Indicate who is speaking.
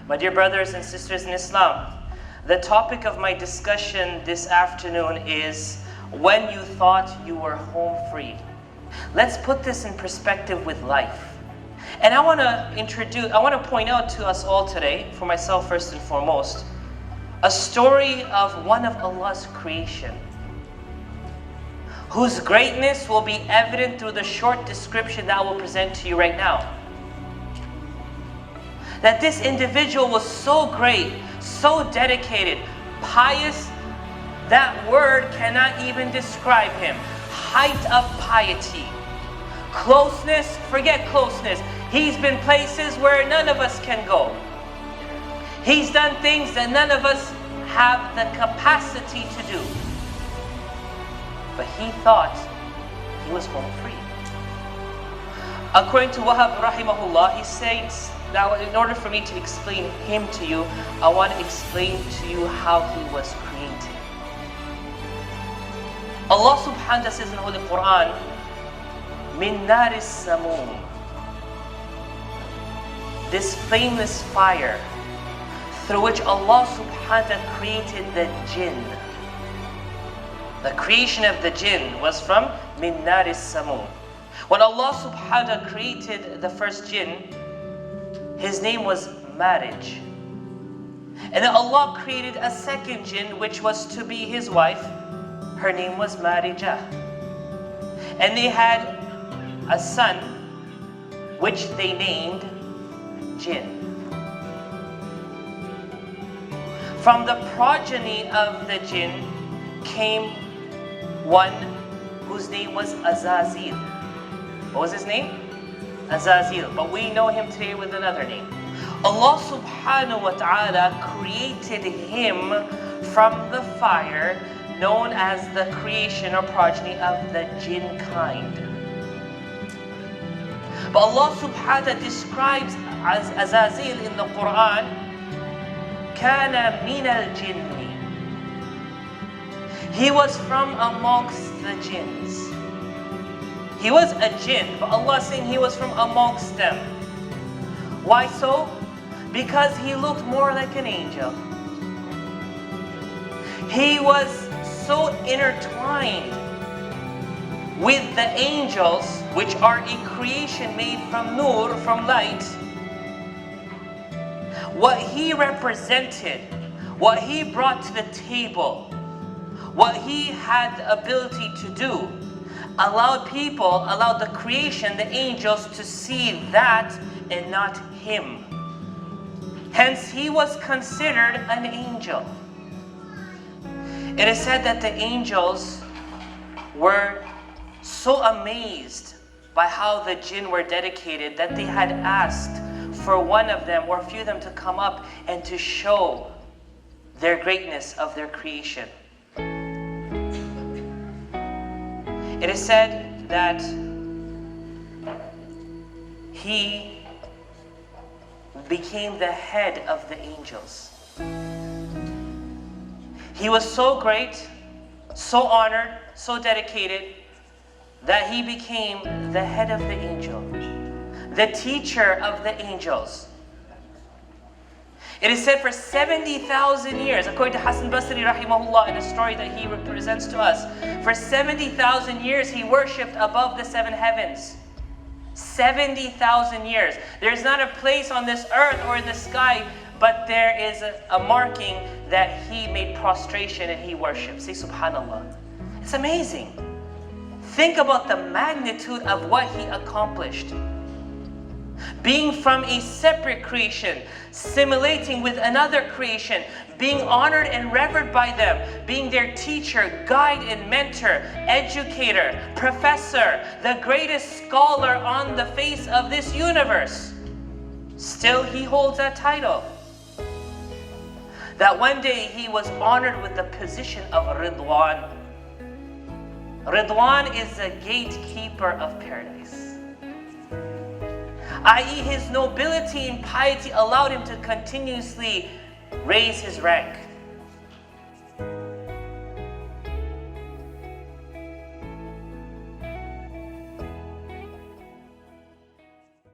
Speaker 1: My dear brothers and sisters in Islam, the topic of my discussion this afternoon is when you thought you were home free. Let's put this in perspective with life. And I want to point out to us all today, for myself first and foremost, a story of one of Allah's creation, whose greatness will be evident through the short description that I will present to you right now. That this individual was so great, so dedicated, pious, that word cannot even describe him. Height of piety. Closeness, forget closeness. He's been places where none of us can go. He's done things that none of us have the capacity to do. But he thought he was home free. According to Wahab rahimahullah, he says, now in order for me to explain him to you, I want to explain to you how he was created. Allah subhanahu wa ta'ala says in the Holy Quran, Min naris samoom. This flameless fire through which Allah subhanahu wa ta'ala created the jinn. The creation of the jinn was from Min naris samoom. When Allah subhanahu wa ta'ala created the first jinn, his name was Marriage. And then Allah created a second jinn which was to be his wife. Her name was Marijah. And they had a son which they named Jinn. From the progeny of the jinn came one whose name was Azazil. What was his name? Azazil. But we know him today with another name. Allah subhanahu wa ta'ala created him from the fire known as the creation or progeny of the jinn kind. But Allah subhanahu wa ta'ala describes as Azazil in the Quran, Kana min al-jinni. He was from amongst the jinns. He was a jinn, but Allah is saying he was from amongst them. Why so? Because he looked more like an angel. He was so intertwined with the angels, which are a creation made from nur, from light. What he represented, what he brought to the table, what he had the ability to do, allowed the creation, the angels, to see that and not him. Hence, he was considered an angel. It is said that the angels were so amazed by how the jinn were dedicated that they had asked for one of them or a few of them to come up and to show their greatness of their creation. It is said that he became the head of the angels. He was so great, so honored, so dedicated that he became the head of the angel, the teacher of the angels. It is said for 70,000 years, according to Hassan Basri rahimahullah in a story that he represents to us, for 70,000 years he worshipped above the seven heavens. 70,000 years. There's not a place on this earth or in the sky, but there is a marking that he made prostration and he worshipped. Say subhanallah. It's amazing. Think about the magnitude of what he accomplished. Being from a separate creation, assimilating with another creation, being honored and revered by them, being their teacher, guide and mentor, educator, professor, the greatest scholar on the face of this universe. Still, he holds that title. That one day he was honored with the position of Ridwan. Ridwan is the gatekeeper of paradise. i.e., his nobility and piety allowed him to continuously raise his rank.